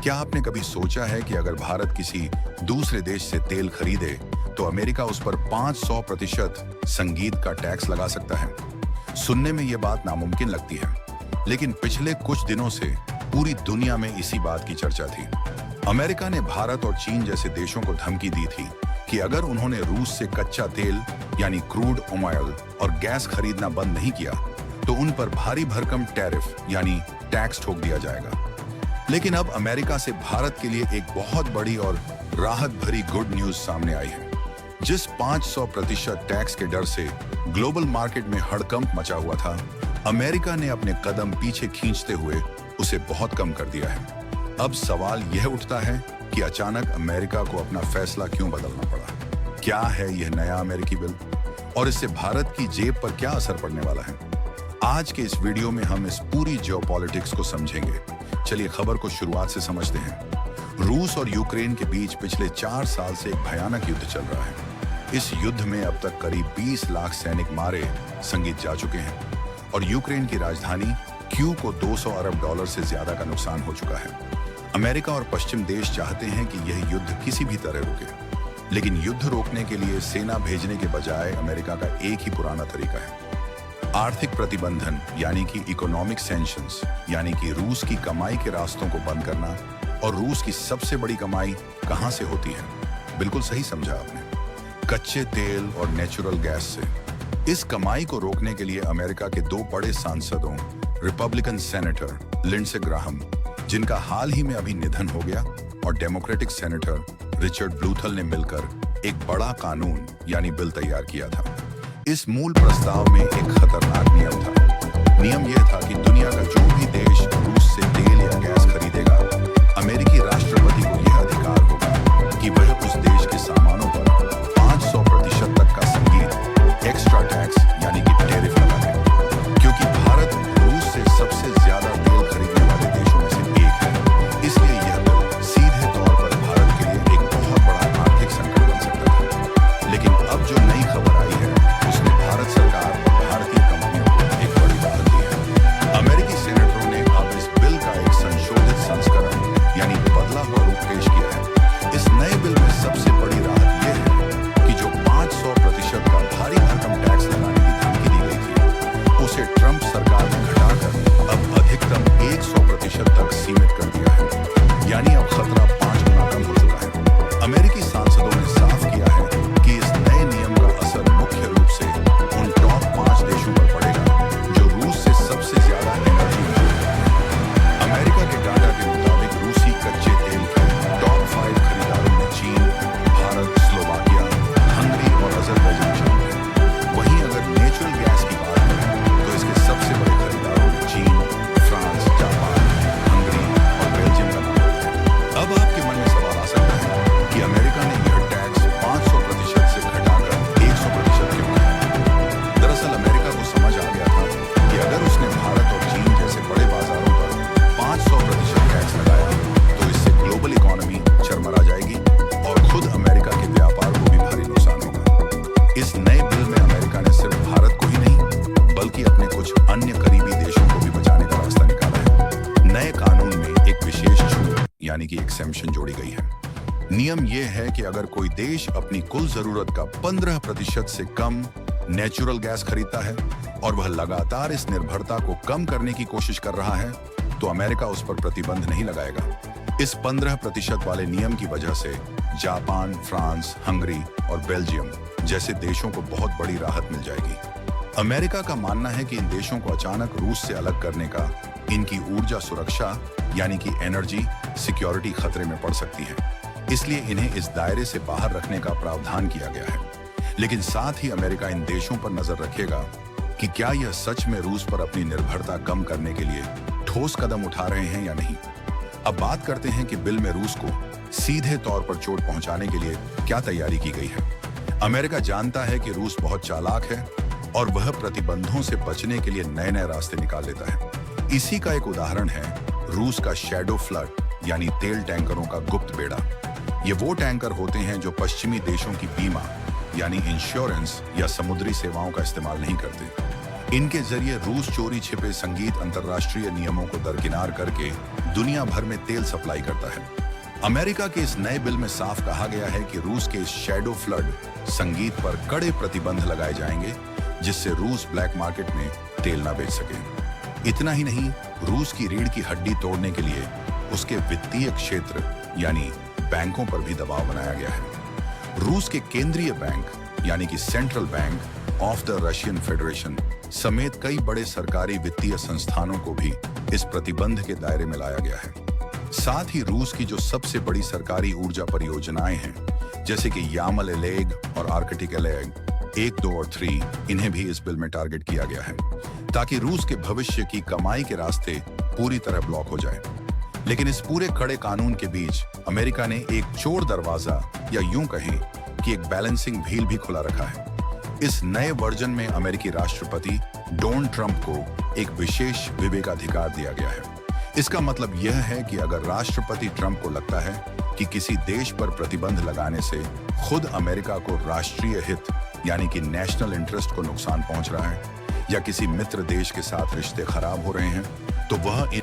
क्या आपने कभी सोचा है कि अगर भारत किसी दूसरे देश से तेल खरीदे तो अमेरिका उस पर 500% संगीत का टैक्स लगा सकता है? सुनने में यह बात नामुमकिन लगती है, लेकिन पिछले कुछ दिनों से पूरी दुनिया में इसी बात की चर्चा थी। अमेरिका ने भारत और चीन जैसे देशों को धमकी दी थी कि अगर उन्होंने रूस से कच्चा तेल यानी क्रूड ऑयल और गैस खरीदना बंद नहीं किया तो उन पर भारी भरकम टैरिफ यानी टैक्स ठोक दिया जाएगा। लेकिन अब अमेरिका से भारत के लिए एक बहुत बड़ी और राहत भरी गुड न्यूज सामने आई है। जिस 500% टैक्स के डर से ग्लोबल मार्केट में हड़कंप मचा हुआ था, अमेरिका ने अपने कदम पीछे खींचते हुए उसे बहुत कम कर दिया है। अब सवाल यह उठता है कि अचानक अमेरिका को अपना फैसला क्यों बदलना पड़ा? क्या है यह नया अमेरिकी बिल और इससे भारत की जेब पर क्या असर पड़ने वाला है? आज के इस वीडियो में हम इस पूरी जियोपॉलिटिक्स को समझेंगे। चलिए खबर को शुरुआत से समझते हैं। रूस और यूक्रेन के बीच पिछले 4 साल से एक भयानक युद्ध चल रहा है। इस युद्ध में अब तक करीब 20 लाख सैनिक मारे संगीत जा चुके हैं और यूक्रेन की राजधानी क्यू को $200 अरब से ज्यादा का नुकसान हो चुका है। अमेरिका और पश्चिम देश चाहते हैं कि यह युद्ध किसी भी तरह रुके, लेकिन युद्ध रोकने के लिए सेना भेजने के बजाय अमेरिका का एक ही पुराना तरीका है, आर्थिक प्रतिबंधन यानी कि इकोनॉमिक सैंक्शंस, यानी कि रूस की कमाई के रास्तों को बंद करना। और रूस की सबसे बड़ी कमाई कहां से होती है? बिल्कुल सही समझा आपने, कच्चे तेल और नेचुरल गैस से। इस कमाई को रोकने के लिए अमेरिका के 2 बड़े सांसदों, रिपब्लिकन सेनेटर लिंडसे ग्राहम, जिनका हाल ही में अभी निधन हो गया, और डेमोक्रेटिक सेनेटर रिचर्ड ब्लूथल ने मिलकर एक बड़ा कानून यानी बिल तैयार किया था। इस मूल प्रस्ताव में एक खतरनाक नियम था। नियम यह था कि दुनिया का जो भी देश रूस से तेल या गैस खरीदेगा, अमेरिकी राष्ट्रपति को यह अधिकार होगा कि वह उस देश के सामानों पर 500% तक का संगीत एक्स्ट्रा टैक्स यानी कि टैरिफ लगाए। क्योंकि भारत रूस से सबसे ज्यादा तेल खरीदने वाले देशों में से एक है, इसलिए यह बिल सीधे तौर पर भारत के लिए एक बहुत बड़ा आर्थिक संकट बन सकता था। लेकिन अब जो नई खबर आई है, भारत सरकार और भारतीय कंपनियों को एक बड़ी राहत दी है। अमेरिकी सेनेटरों ने अब इस बिल का एक संशोधित संस्करण यानी बदला हुआ रूप पेश किया है। इस नए बिल में सबसे बड़ी राहत यह है कि जो 500% का भारी भरकम टैक्स लगाने की धमकी दी गई थी, उसे ट्रंप सरकार ने घटाकर अब अधिकतम 100% तक सीमित कर दिया है। यानी अब खतरा 5 गुना कम हो चुका है। अमेरिकी सांसदों ने साफ किया है कि इस नए नियम का असर मुख्य रूप से उन टॉप 5 देशों पर पड़ेगा जो रूस से सबसे ज्यादा एनर्जी यूज करते हैं। अमेरिका के डाटा के मुताबिक रूसी कच्चे तेल के टॉप 5 खरीदारों में चीन, भारत, स्लोवाकिया, हंगरी और अजरबैजान शामिल है। वहीं अगर नेचुरल गैस की बात करें तो इसके सबसे बड़े खरीदारों में चीन, फ्रांस, जापान, हंगरी और बेल्जियम का नाम आता है। अब आपके मन में सवाल आ सकता है कि अमेरिका ने यह टैक्स 500% से घटाकर 100% क्यों किया? दरअसल अमेरिका को समझ आ गया था कि अगर उसने भारत और चीन जैसे बड़े बाजारों पर 500% टैक्स लगाया तो इससे ग्लोबल इकोनॉमी चरमरा जाएगी और खुद अमेरिका के व्यापार को भी भारी नुकसान होगा। इस नए बिल में अमेरिका ने सिर्फ भारत को ही नहीं बल्कि अपने कुछ अन्य करीबी देशों को भी बचाने का रास्ता निकाला है। नए कानून में एक विशेष छूट यानी कि एक्सेम्पशन जोड़ी गई है। नियम यह है कि अगर कोई देश अपनी कुल जरूरत का 15% से कम नेचुरल गैस खरीदता है और वह लगातार इस निर्भरता को कम करने की कोशिश कर रहा है, तो अमेरिका उस पर प्रतिबंध नहीं लगाएगा। इस 15% वाले नियम की वजह से जापान, फ्रांस, हंगरी और बेल्जियम जैसे देशों को बहुत बड़ी राहत मिल जाएगी। अमेरिका का मानना है कि इन देशों को अचानक रूस से अलग करने का इनकी ऊर्जा सुरक्षा यानी कि एनर्जी सिक्योरिटी खतरे में पड़ सकती है, इसलिए इन्हें इस दायरे से बाहर रखने का प्रावधान किया गया है। लेकिन साथ ही अमेरिका इन देशों पर नजर रखेगा कि क्या यह सच में रूस पर अपनी निर्भरता कम करने के लिए ठोस कदम उठा रहे हैं या नहीं। अब बात करते हैं कि बिल में रूस को सीधे तौर पर चोट पहुंचाने के लिए क्या तैयारी की गई है। अमेरिका जानता है कि रूस बहुत चालाक है और वह प्रतिबंधों से बचने के लिए नए नए रास्ते निकाल लेता है। इसी का एक उदाहरण है रूस का शैडो फ्लड यानी तेल टैंकरों का गुप्त बेड़ा। ये वो टैंकर होते हैं जो पश्चिमी देशों की बीमा यानी इंश्योरेंस या समुद्री सेवाओं का इस्तेमाल नहीं करते। इनके जरिए रूस चोरी छिपे संगीत अंतर्राष्ट्रीय नियमों को दरकिनार करके दुनिया भर में तेल सप्लाई करता है। अमेरिका के इस नए बिल में साफ कहा गया है कि रूस के इस शैडो फ्लड संगीत पर कड़े प्रतिबंध लगाए जाएंगे, जिससे रूस ब्लैक मार्केट में तेल ना बेच सके। इतना ही नहीं, रूस की रीढ़ की हड्डी तोड़ने के लिए उसके वित्तीय क्षेत्र यानी बैंकों पर भी दबाव बनाया गया है। रूस के केंद्रीय बैंक यानी कि central bank of the Russian federation समेत कई बड़े सरकारी वित्तीय संस्थानों को भी इस प्रतिबंध के दायरे में लाया गया है। साथ ही रूस की जो सबसे बड़ी सरकारी ऊर्जा परियोजनाएं हैं, जैसे कि यामल एलेग और आर्कटिक एलेग 1, 2 और 3, इन्हें भी इस बिल में टारगेट किया गया है ताकि रूस के भविष्य की कमाई के रास्ते पूरी तरह ब्लॉक हो जाए। लेकिन इस पूरे कड़े कानून के बीच अमेरिका ने एक चोर दरवाजा या यूं कहें कि एक बैलेंसिंग व्हील भी खुला रखा है। इस नए वर्जन में अमेरिकी राष्ट्रपति डोनाल्ड ट्रंप को एक विशेष विवेकाधिकार दिया गया है। इसका मतलब यह है कि अगर राष्ट्रपति ट्रंप को लगता है कि किसी देश पर प्रतिबंध लगाने से खुद अमेरिका को राष्ट्रीय हित यानी कि नेशनल इंटरेस्ट को नुकसान पहुंच रहा है या किसी मित्र देश के साथ रिश्ते खराब हो रहे हैं, तो वह इन